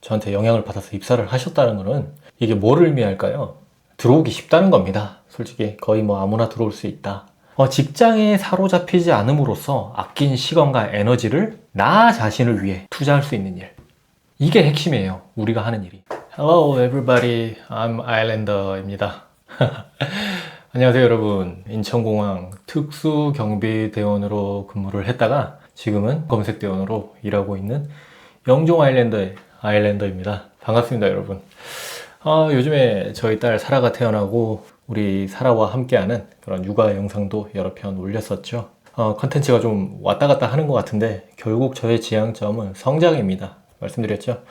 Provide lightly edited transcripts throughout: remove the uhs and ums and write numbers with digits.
저한테 영향을 받아서 입사를 하셨다는 거는 이게 뭐를 의미할까요? 들어오기 쉽다는 겁니다. 솔직히 거의 뭐 아무나 들어올 수 있다. 직장에 사로잡히지 않음으로써 아낀 시간과 에너지를 나 자신을 위해 투자할 수 있는 일. 이게 핵심이에요. 우리가 하는 일이. Hello everybody, I'm Islander입니다. 안녕하세요 여러분. 인천공항 특수경비대원으로 근무를 했다가 지금은 검색대원으로 일하고 있는 영종 아일랜더의 아일랜더입니다. 반갑습니다 여러분. 요즘에 저희 딸 사라가 태어나고 우리 사라와 함께하는 그런 육아 영상도 여러 편 올렸었죠. 컨텐츠가 좀 왔다 갔다 하는 것 같은데 결국 저의 지향점은 성장입니다. 말씀드렸죠.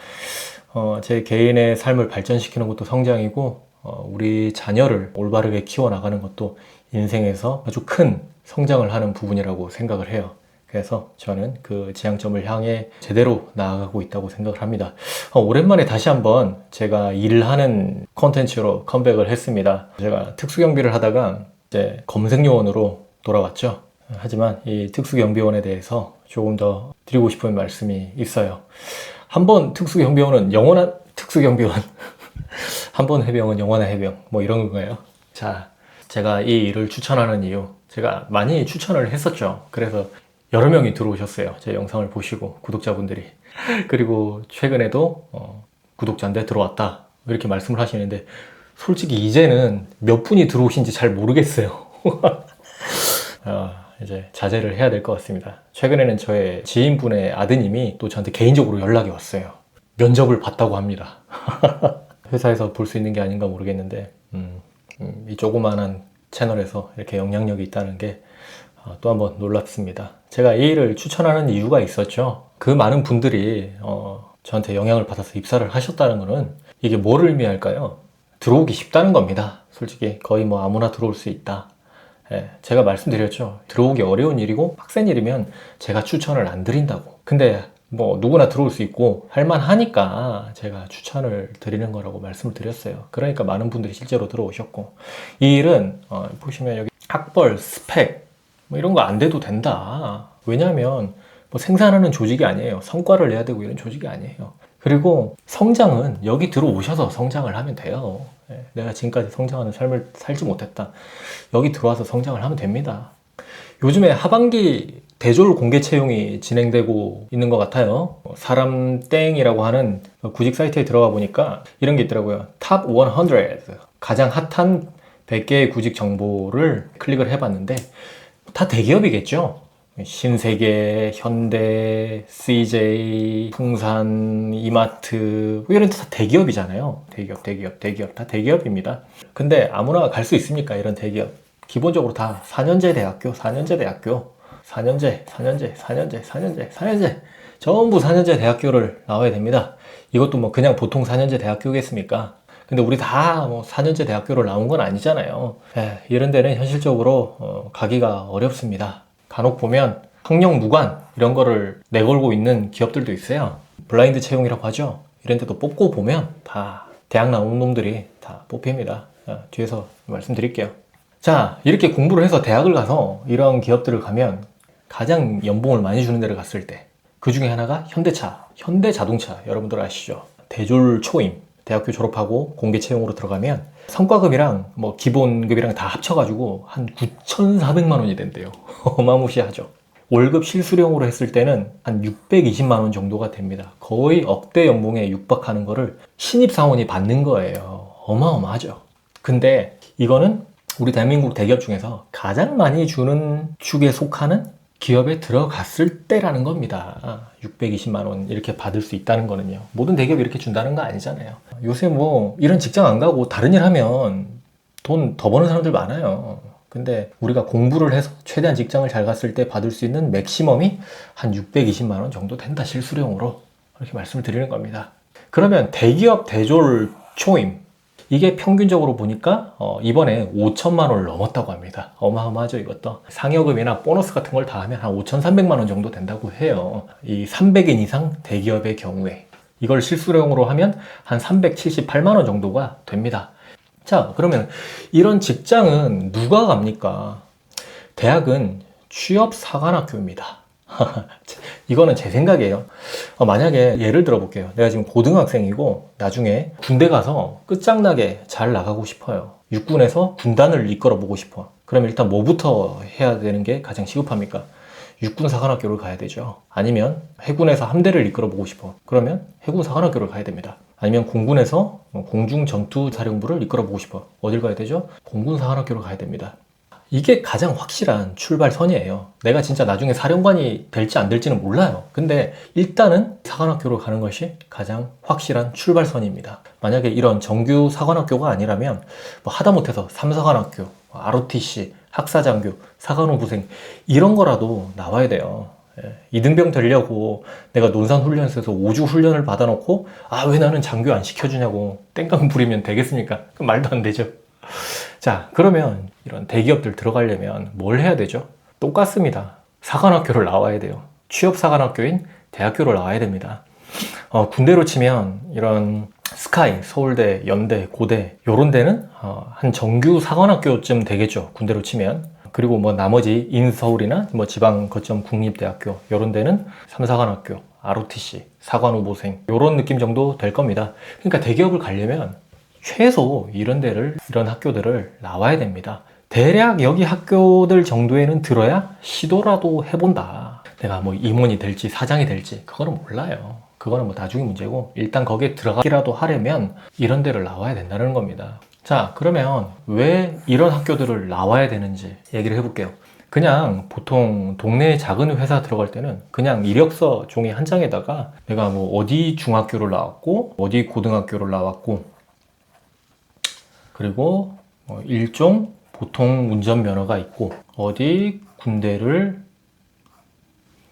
제 개인의 삶을 발전시키는 것도 성장이고 우리 자녀를 올바르게 키워나가는 것도 인생에서 아주 큰 성장을 하는 부분이라고 생각을 해요. 그래서 저는 그 지향점을 향해 제대로 나아가고 있다고 생각을 합니다. 오랜만에 다시 한번 제가 일을 하는 콘텐츠로 컴백을 했습니다. 제가 특수경비를 하다가 이제 검색요원으로 돌아왔죠. 하지만 이 특수경비원에 대해서 조금 더 드리고 싶은 말씀이 있어요. 한번 특수경비원은 영원한 특수경비원, 한번 해병은 영원한 해병, 뭐 이런 거예요. 자, 제가 이 일을 추천하는 이유, 제가 많이 추천을 했었죠. 그래서 여러 명이 들어오셨어요. 제 영상을 보시고, 구독자분들이. 그리고 최근에도 구독자인데 들어왔다 이렇게 말씀을 하시는데 솔직히 이제는 몇 분이 들어오신지 잘 모르겠어요. 이제 자제를 해야 될 것 같습니다. 최근에는 저의 지인분의 아드님이 또 저한테 개인적으로 연락이 왔어요. 면접을 봤다고 합니다. 회사에서 볼 수 있는 게 아닌가 모르겠는데 이 조그마한 채널에서 이렇게 영향력이 있다는 게 또 한번 놀랍습니다. 제가 이 일을 추천하는 이유가 있었죠. 그 많은 분들이 저한테 영향을 받아서 입사를 하셨다는 거는 이게 뭐를 의미할까요? 들어오기 쉽다는 겁니다. 솔직히 거의 뭐 아무나 들어올 수 있다. 제가 말씀드렸죠. 들어오기 어려운 일이고 빡센 일이면 제가 추천을 안 드린다고. 근데 뭐 누구나 들어올 수 있고 할만하니까 제가 추천을 드리는 거라고 말씀을 드렸어요. 그러니까 많은 분들이 실제로 들어오셨고, 이 일은 보시면 여기 학벌, 스펙 뭐 이런 거 안 돼도 된다. 왜냐하면 뭐 생산하는 조직이 아니에요. 성과를 내야 되고 이런 조직이 아니에요. 그리고 성장은 여기 들어오셔서 성장을 하면 돼요. 내가 지금까지 성장하는 삶을 살지 못했다. 여기 들어와서 성장을 하면 됩니다. 요즘에 하반기 대졸 공개 채용이 진행되고 있는 것 같아요. 사람땡이라고 하는 구직 사이트에 들어가 보니까 이런 게 있더라고요. 탑 100, 가장 핫한 100개의 구직 정보를 클릭을 해봤는데 다 대기업이겠죠. 신세계, 현대, CJ, 풍산, 이마트 이런 데 다 대기업이잖아요. 대기업 다 대기업입니다. 근데 아무나 갈 수 있습니까? 이런 대기업. 기본적으로 다 4년제 대학교 전부 4년제 대학교를 나와야 됩니다. 이것도 뭐 그냥 보통 4년제 대학교겠습니까? 근데 우리 다 뭐 4년제 대학교를 나온 건 아니잖아요. 이런 데는 현실적으로 가기가 어렵습니다. 간혹 보면 학력 무관 이런 거를 내걸고 있는 기업들도 있어요. 블라인드 채용이라고 하죠. 이런 데도 뽑고 보면 다 대학 나온 놈들이 다 뽑힙니다. 뒤에서 말씀드릴게요. 자, 이렇게 공부를 해서 대학을 가서 이런 기업들을 가면 가장 연봉을 많이 주는 데를 갔을 때 그 중에 하나가 현대자동차. 여러분들 아시죠? 대졸 초임, 대학교 졸업하고 공개 채용으로 들어가면 성과급이랑 뭐 기본급이랑 다 합쳐가지고 한 9,400만 원이 된대요. 어마무시하죠. 월급 실수령으로 했을 때는 한 620만 원 정도가 됩니다. 거의 억대 연봉에 육박하는 거를 신입사원이 받는 거예요. 어마어마하죠. 근데 이거는 우리 대한민국 대기업 중에서 가장 많이 주는 축에 속하는 기업에 들어갔을 때라는 겁니다. 620만 원 이렇게 받을 수 있다는 거는요. 모든 대기업이 이렇게 준다는 거 아니잖아요. 요새 뭐 이런 직장 안 가고 다른 일 하면 돈 더 버는 사람들 많아요. 근데 우리가 공부를 해서 최대한 직장을 잘 갔을 때 받을 수 있는 맥시멈이 한 620만 원 정도 된다. 실수령으로. 이렇게 말씀을 드리는 겁니다. 그러면 대기업 대졸 초임, 이게 평균적으로 보니까 이번에 5천만 원을 넘었다고 합니다. 어마어마하죠 이것도. 상여금이나 보너스 같은 걸 다 하면 한 5,300만 원 정도 된다고 해요. 이 300인 이상 대기업의 경우에. 이걸 실수령으로 하면 한 378만 원 정도가 됩니다. 자, 그러면 이런 직장은 누가 갑니까? 대학은 취업사관학교입니다. 이거는 제 생각이에요. 만약에 예를 들어 볼게요. 내가 지금 고등학생이고 나중에 군대 가서 끝장나게 잘 나가고 싶어요. 육군에서 군단을 이끌어 보고 싶어. 그럼 일단 뭐부터 해야 되는 게 가장 시급합니까? 육군사관학교를 가야 되죠. 아니면 해군에서 함대를 이끌어 보고 싶어. 그러면 해군사관학교를 가야 됩니다. 아니면 공군에서 공중전투사령부를 이끌어 보고 싶어. 어딜 가야 되죠? 공군사관학교를 가야 됩니다. 이게 가장 확실한 출발선이에요. 내가 진짜 나중에 사령관이 될지 안 될지는 몰라요. 근데 일단은 사관학교로 가는 것이 가장 확실한 출발선입니다. 만약에 이런 정규 사관학교가 아니라면 뭐 하다못해서 삼사관학교, ROTC, 학사장교, 사관후부생 이런 거라도 나와야 돼요. 이등병 되려고 내가 논산훈련소에서 5주 훈련을 받아놓고 왜 나는 장교 안 시켜주냐고 땡깡 부리면 되겠습니까? 그럼 말도 안 되죠. 자, 그러면 이런 대기업들 들어가려면 뭘 해야 되죠? 똑같습니다. 사관학교를 나와야 돼요. 취업사관학교인 대학교를 나와야 됩니다. 군대로 치면 이런 스카이, 서울대, 연대, 고대 요런 데는 한 정규 사관학교쯤 되겠죠. 군대로 치면. 그리고 뭐 나머지 인서울이나 뭐 지방 거점 국립대학교 요런 데는 삼사관학교, ROTC, 사관후보생 요런 느낌 정도 될 겁니다. 그러니까 대기업을 가려면 최소 이런 학교들을 나와야 됩니다. 대략 여기 학교들 정도에는 들어야 시도라도 해본다. 내가 뭐 임원이 될지 사장이 될지 그거는 몰라요. 그거는 뭐 나중에 문제고 일단 거기에 들어가기라도 하려면 이런 데를 나와야 된다는 겁니다. 자, 그러면 왜 이런 학교들을 나와야 되는지 얘기를 해볼게요. 그냥 보통 동네 작은 회사 들어갈 때는 그냥 이력서 종이 한 장에다가 내가 뭐 어디 중학교를 나왔고 어디 고등학교를 나왔고 그리고 일종 보통 운전면허가 있고 어디 군대를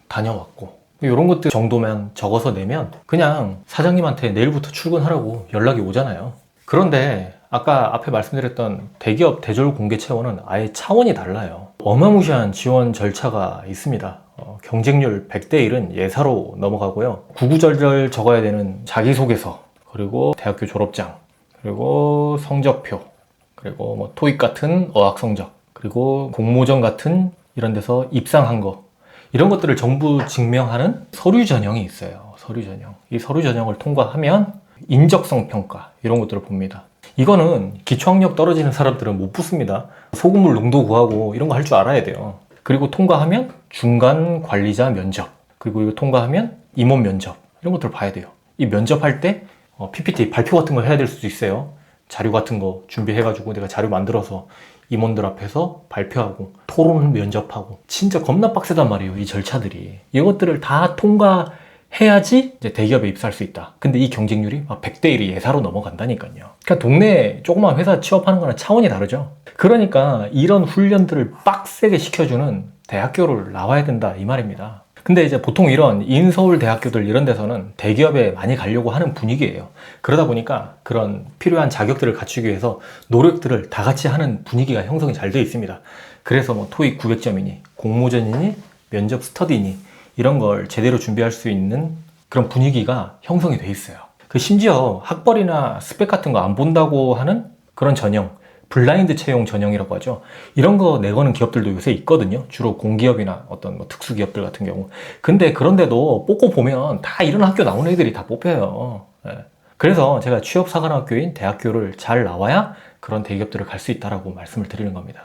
다녀왔고 이런 것들 정도만 적어서 내면 그냥 사장님한테 내일부터 출근하라고 연락이 오잖아요. 그런데 아까 앞에 말씀드렸던 대기업 대졸 공개 채용은 아예 차원이 달라요. 어마무시한 지원 절차가 있습니다. 경쟁률 100대 1은 예사로 넘어가고요. 구구절절 적어야 되는 자기소개서, 그리고 대학교 졸업장, 그리고 성적표, 그리고 뭐 토익 같은 어학 성적, 그리고 공모전 같은 이런 데서 입상한 거, 이런 것들을 전부 증명하는 서류 전형이 있어요. 서류 전형. 이 서류 전형을 통과하면 인적성 평가 이런 것들을 봅니다. 이거는 기초학력 떨어지는 사람들은 못 붙습니다. 소금물 농도 구하고 이런 거 할 줄 알아야 돼요. 그리고 통과하면 중간 관리자 면접, 그리고 이거 통과하면 임원 면접, 이런 것들을 봐야 돼요. 이 면접할 때 PPT 발표 같은 거 해야 될 수도 있어요. 자료 같은 거 준비해가지고 내가 자료 만들어서 임원들 앞에서 발표하고 토론 면접하고 진짜 겁나 빡세단 말이에요. 이 절차들이. 이것들을 다 통과해야지 이제 대기업에 입사할 수 있다. 근데 이 경쟁률이 100대 1이 예사로 넘어간다니까요. 그러니까 동네 조그만 회사 취업하는 거랑 차원이 다르죠. 그러니까 이런 훈련들을 빡세게 시켜주는 대학교를 나와야 된다 이 말입니다. 근데 이제 보통 이런 인서울 대학교들 이런 데서는 대기업에 많이 가려고 하는 분위기예요. 그러다 보니까 그런 필요한 자격들을 갖추기 위해서 노력들을 다 같이 하는 분위기가 형성이 잘 되어 있습니다. 그래서 뭐 토익 900점이니 공모전이니 면접 스터디니 이런 걸 제대로 준비할 수 있는 그런 분위기가 형성이 되어 있어요. 심지어 학벌이나 스펙 같은 거 안 본다고 하는 그런 전형, 블라인드 채용 전형이라고 하죠. 이런 거 내거는 기업들도 요새 있거든요. 주로 공기업이나 어떤 뭐 특수기업들 같은 경우. 근데 그런데도 뽑고 보면 다 이런 학교 나온 애들이 다 뽑혀요. 그래서 제가 취업사관학교인 대학교를 잘 나와야 그런 대기업들을 갈 수 있다라고 말씀을 드리는 겁니다.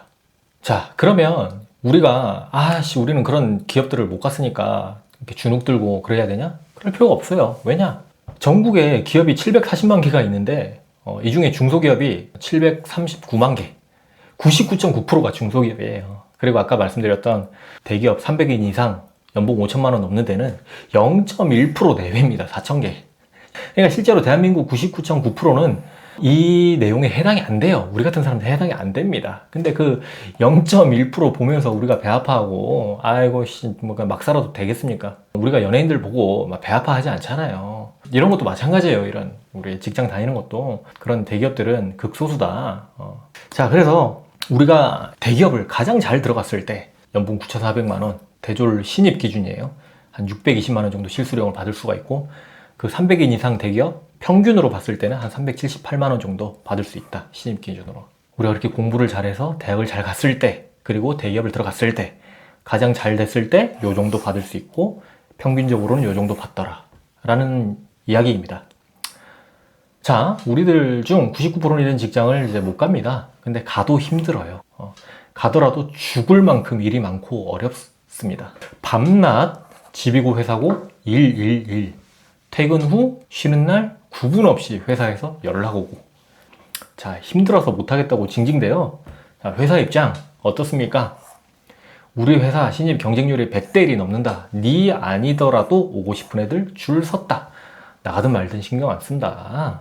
자, 그러면 우리가 우리는 그런 기업들을 못 갔으니까 이렇게 주눅 들고 그래야 되냐? 그럴 필요가 없어요. 왜냐? 전국에 기업이 740만 개가 있는데 이 중에 중소기업이 739만 개, 99.9%가 중소기업이에요. 그리고 아까 말씀드렸던 대기업 300인 이상 연봉 5천만 원 넘는 데는 0.1% 내외입니다. 4천 개. 그러니까 실제로 대한민국 99.9%는 이 내용에 해당이 안 돼요. 우리 같은 사람들 해당이 안 됩니다. 근데 그 0.1% 보면서 우리가 배 아파하고 막 살아도 되겠습니까? 우리가 연예인들 보고 막 배 아파하지 않잖아요. 이런 것도 마찬가지예요. 이런 우리 직장 다니는 것도 그런 대기업들은 극소수다. 자, 그래서 우리가 대기업을 가장 잘 들어갔을 때 연봉 9,400만 원 대졸 신입 기준이에요. 한 620만 원 정도 실수령을 받을 수가 있고 그 300인 이상 대기업 평균으로 봤을 때는 한 378만 원 정도 받을 수 있다. 신입 기준으로. 우리가 그렇게 공부를 잘해서 대학을 잘 갔을 때, 그리고 대기업을 들어갔을 때 가장 잘 됐을 때 요 정도 받을 수 있고 평균적으로는 요 정도 받더라 라는 이야기입니다. 자, 우리들 중 99%는 이런 직장을 이제 못 갑니다. 근데 가도 힘들어요. 가더라도 죽을 만큼 일이 많고 어렵습니다. 밤낮 집이고 회사고 일. 퇴근 후 쉬는 날 구분 없이 회사에서 연락 오고. 자, 힘들어서 못하겠다고 징징대요. 자, 회사 입장 어떻습니까? 우리 회사 신입 경쟁률이 100대 1이 넘는다. 네 아니더라도 오고 싶은 애들 줄 섰다. 나가든 말든 신경 안 쓴다.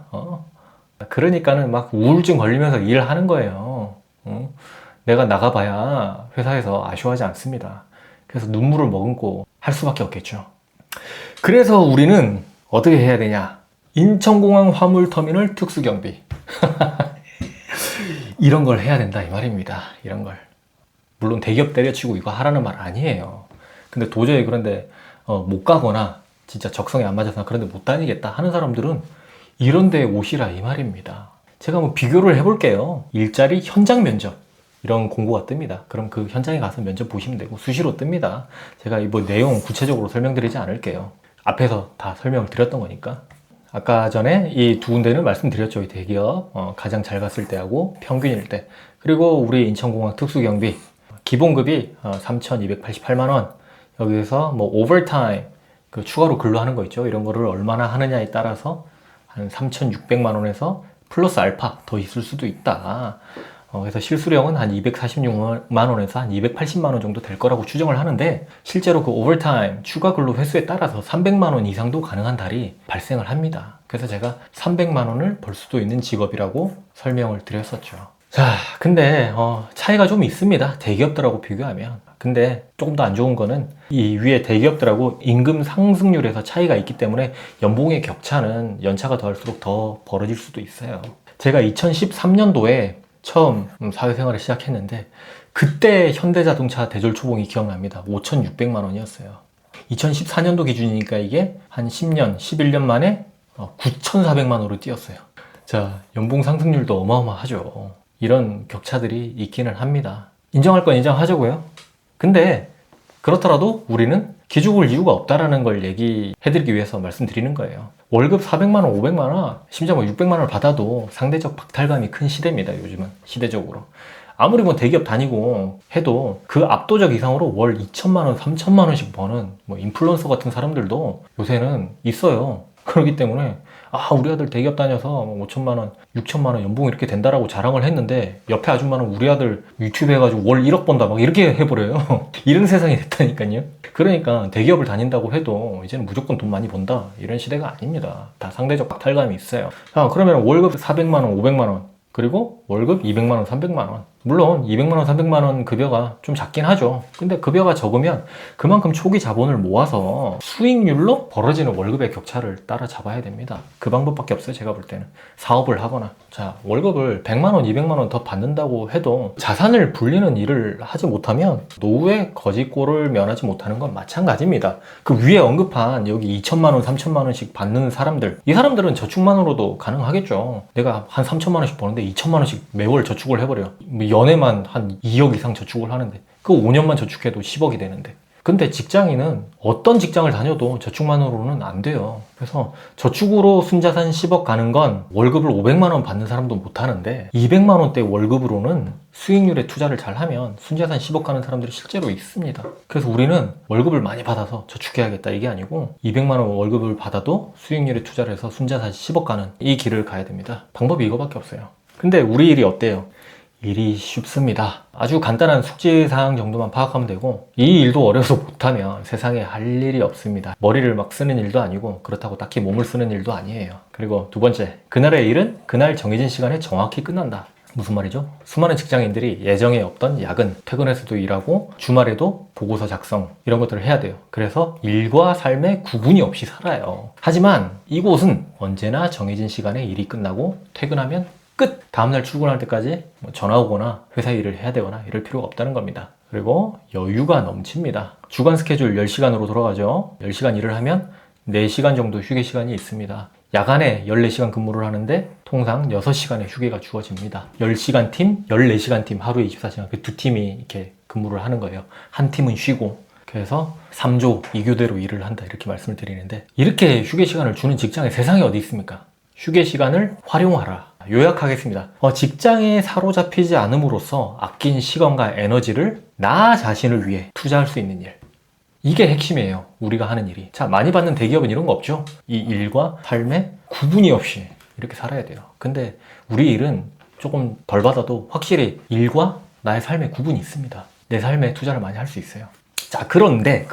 그러니까는 막 우울증 걸리면서 일을 하는 거예요. 내가 나가봐야 회사에서 아쉬워하지 않습니다. 그래서 눈물을 머금고 할 수밖에 없겠죠. 그래서 우리는 어떻게 해야 되냐? 인천공항 화물터미널 특수경비. 이런 걸 해야 된다 이 말입니다. 이런 걸. 물론 대기업 때려치고 이거 하라는 말 아니에요. 근데 도저히 그런데 못 가거나 진짜 적성에 안 맞아서 그런데 못 다니겠다 하는 사람들은 이런 데에 오시라 이 말입니다. 제가 한번 비교를 해볼게요. 일자리 현장 면접 이런 공고가 뜹니다. 그럼 그 현장에 가서 면접 보시면 되고 수시로 뜹니다. 제가 뭐 내용 구체적으로 설명드리지 않을게요. 앞에서 다 설명을 드렸던 거니까. 아까 전에 이 두 군데는 말씀드렸죠. 이 대기업 가장 잘 갔을 때하고 평균일 때. 그리고 우리 인천공항 특수경비 기본급이 3,288만 원. 여기서 뭐 오버타임 그 추가로 근로하는 거 있죠. 이런 거를 얼마나 하느냐에 따라서 한 3,600만 원에서 플러스 알파 더 있을 수도 있다. 그래서 실수령은 한 246만 원에서 한 280만 원 정도 될 거라고 추정을 하는데 실제로 그 오버타임 추가 근로 횟수에 따라서 300만 원 이상도 가능한 달이 발생을 합니다. 그래서 제가 300만 원을 벌 수도 있는 직업이라고 설명을 드렸었죠. 자, 근데 차이가 좀 있습니다. 대기업들하고 비교하면. 근데 조금 더 안 좋은 거는 이 위에 대기업들하고 임금 상승률에서 차이가 있기 때문에 연봉의 격차는 연차가 더할수록 더 벌어질 수도 있어요. 제가 2013년도에 처음 사회생활을 시작했는데 그때 현대자동차 대졸초봉이 기억납니다. 5,600만 원이었어요. 2014년도 기준이니까 이게 한 10년, 11년 만에 9,400만 원으로 뛰었어요. 자, 연봉 상승률도 어마어마하죠. 이런 격차들이 있기는 합니다. 인정할 건 인정하자고요. 근데 그렇더라도 우리는 기죽을 이유가 없다라는 걸 얘기해드리기 위해서 말씀드리는 거예요. 월급 400만 원, 500만 원, 심지어 뭐 600만 원을 받아도 상대적 박탈감이 큰 시대입니다. 요즘은 시대적으로. 아무리 뭐 대기업 다니고 해도 그 압도적 이상으로 월 2천만 원, 3천만 원씩 버는 뭐 인플루언서 같은 사람들도 요새는 있어요. 그렇기 때문에 우리 아들 대기업 다녀서 5천만 원, 6천만 원 연봉 이렇게 된다라고 자랑을 했는데 옆에 아줌마는 우리 아들 유튜브 해가지고 월 1억 번다 막 이렇게 해버려요. 이런 세상이 됐다니까요. 그러니까 대기업을 다닌다고 해도 이제는 무조건 돈 많이 번다 이런 시대가 아닙니다. 다 상대적 박탈감이 있어요. 자, 그러면 월급 400만 원, 500만 원 그리고 월급 200만 원, 300만 원. 물론 200만 원, 300만 원 급여가 좀 작긴 하죠. 근데 급여가 적으면 그만큼 초기 자본을 모아서 수익률로 벌어지는 월급의 격차를 따라잡아야 됩니다. 그 방법밖에 없어요. 제가 볼 때는. 사업을 하거나. 자, 월급을 100만 원, 200만 원 더 받는다고 해도 자산을 불리는 일을 하지 못하면 노후의 거짓골을 면하지 못하는 건 마찬가지입니다. 그 위에 언급한 여기 2천만 원, 3천만 원씩 받는 사람들. 이 사람들은 저축만으로도 가능하겠죠. 내가 한 3천만 원씩 버는데 2천만 원씩 매월 저축을 해버려. 연애만 한 2억 이상 저축을 하는데 그 5년만 저축해도 10억이 되는데 근데 직장인은 어떤 직장을 다녀도 저축만으로는 안 돼요. 그래서 저축으로 순자산 10억 가는 건 월급을 500만 원 받는 사람도 못 하는데 200만 원대 월급으로는 수익률에 투자를 잘 하면 순자산 10억 가는 사람들이 실제로 있습니다. 그래서 우리는 월급을 많이 받아서 저축해야겠다 이게 아니고 200만 원 월급을 받아도 수익률에 투자를 해서 순자산 10억 가는 이 길을 가야 됩니다. 방법이 이거밖에 없어요. 근데 우리 일이 어때요? 일이 쉽습니다. 아주 간단한 숙지사항 정도만 파악하면 되고 이 일도 어려서 못하면 세상에 할 일이 없습니다. 머리를 막 쓰는 일도 아니고 그렇다고 딱히 몸을 쓰는 일도 아니에요. 그리고 두 번째, 그날의 일은 그날 정해진 시간에 정확히 끝난다. 무슨 말이죠? 수많은 직장인들이 예정에 없던 야근, 퇴근해서도 일하고 주말에도 보고서 작성 이런 것들을 해야 돼요. 그래서 일과 삶의 구분이 없이 살아요. 하지만 이곳은 언제나 정해진 시간에 일이 끝나고 퇴근하면 끝! 다음날 출근할 때까지 전화 오거나 회사 일을 해야 되거나 이럴 필요가 없다는 겁니다. 그리고 여유가 넘칩니다. 주간 스케줄 10시간으로 돌아가죠. 10시간 일을 하면 4시간 정도 휴게 시간이 있습니다. 야간에 14시간 근무를 하는데 통상 6시간의 휴게가 주어집니다. 10시간 팀, 14시간 팀, 하루에 24시간 그 두 팀이 이렇게 근무를 하는 거예요. 한 팀은 쉬고. 그래서 3조 2교대로 일을 한다 이렇게 말씀을 드리는데, 이렇게 휴게 시간을 주는 직장에 세상에 어디 있습니까? 휴게 시간을 활용하라. 요약하겠습니다. 직장에 사로잡히지 않음으로써 아낀 시간과 에너지를 나 자신을 위해 투자할 수 있는 일. 이게 핵심이에요. 우리가 하는 일이. 자, 많이 받는 대기업은 이런 거 없죠? 이 일과 삶에 구분이 없이 이렇게 살아야 돼요. 근데 우리 일은 조금 덜 받아도 확실히 일과 나의 삶에 구분이 있습니다. 내 삶에 투자를 많이 할 수 있어요. 자, 그런데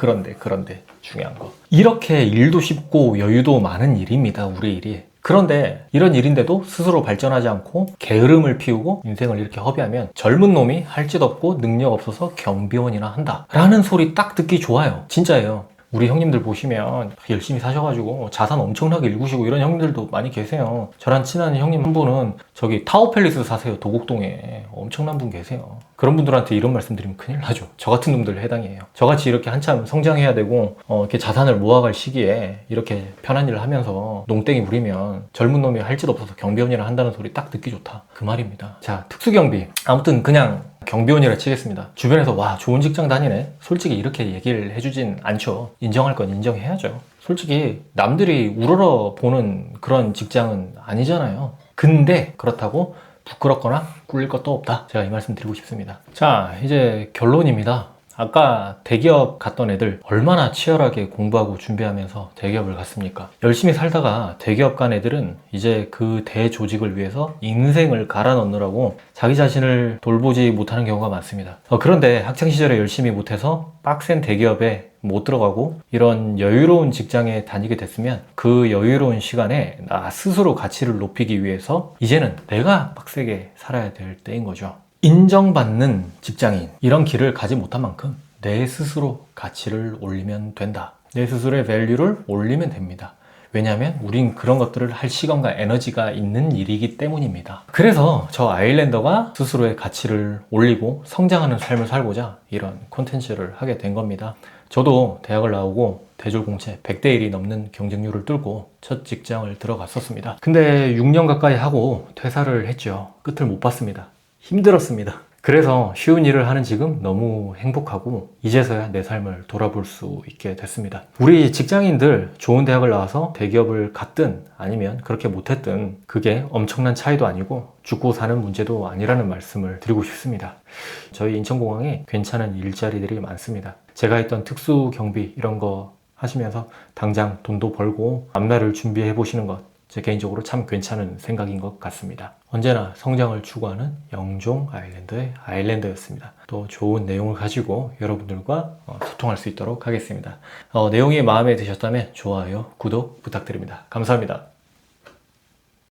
중요한 거. 이렇게 일도 쉽고 여유도 많은 일입니다. 우리 일이. 그런데 이런 일인데도 스스로 발전하지 않고 게으름을 피우고 인생을 이렇게 허비하면 젊은 놈이 할 짓 없고 능력 없어서 경비원이나 한다 라는 소리 딱 듣기 좋아요. 진짜예요. 우리 형님들 보시면 열심히 사셔가지고 자산 엄청나게 일구시고 이런 형님들도 많이 계세요. 저랑 친한 형님 한 분은 저기 타워팰리스 사세요. 도곡동에. 엄청난 분 계세요. 그런 분들한테 이런 말씀 드리면 큰일 나죠. 저 같은 놈들 해당이에요. 저같이 이렇게 한참 성장해야 되고 이렇게 자산을 모아갈 시기에 이렇게 편한 일을 하면서 농땡이 부리면 젊은 놈이 할 짓 없어서 경비원이라 한다는 소리 딱 듣기 좋다. 그 말입니다. 자, 특수경비. 아무튼 그냥 경비원이라 치겠습니다. 주변에서 와, 좋은 직장 다니네. 솔직히 이렇게 얘기를 해주진 않죠. 인정할 건 인정해야죠. 솔직히 남들이 우러러 보는 그런 직장은 아니잖아요. 근데 그렇다고 부끄럽거나 꿀릴 것도 없다. 제가 이 말씀 드리고 싶습니다. 자, 이제 결론입니다. 아까 대기업 갔던 애들 얼마나 치열하게 공부하고 준비하면서 대기업을 갔습니까? 열심히 살다가 대기업 간 애들은 이제 그 대조직을 위해서 인생을 갈아 넣느라고 자기 자신을 돌보지 못하는 경우가 많습니다. 그런데 학창시절에 열심히 못해서 빡센 대기업에 못 들어가고 이런 여유로운 직장에 다니게 됐으면 그 여유로운 시간에 나 스스로 가치를 높이기 위해서 이제는 내가 빡세게 살아야 될 때인 거죠. 인정받는 직장인, 이런 길을 가지 못한 만큼 내 스스로 가치를 올리면 된다. 내 스스로의 밸류를 올리면 됩니다. 왜냐하면 우린 그런 것들을 할 시간과 에너지가 있는 일이기 때문입니다. 그래서 저 아일랜더가 스스로의 가치를 올리고 성장하는 삶을 살고자 이런 콘텐츠를 하게 된 겁니다. 저도 대학을 나오고 대졸공채 100대 1이 넘는 경쟁률을 뚫고 첫 직장을 들어갔었습니다. 근데 6년 가까이 하고 퇴사를 했죠. 끝을 못 봤습니다. 힘들었습니다. 그래서 쉬운 일을 하는 지금 너무 행복하고 이제서야 내 삶을 돌아볼 수 있게 됐습니다. 우리 직장인들 좋은 대학을 나와서 대기업을 갔든 아니면 그렇게 못했든 그게 엄청난 차이도 아니고 죽고 사는 문제도 아니라는 말씀을 드리고 싶습니다. 저희 인천공항에 괜찮은 일자리들이 많습니다. 제가 했던 특수경비 이런 거 하시면서 당장 돈도 벌고 앞날을 준비해 보시는 것, 제 개인적으로 참 괜찮은 생각인 것 같습니다. 언제나 성장을 추구하는 영종 아일랜드의 아일랜더였습니다. 또 좋은 내용을 가지고 여러분들과 소통할 수 있도록 하겠습니다. 내용이 마음에 드셨다면 좋아요, 구독 부탁드립니다. 감사합니다.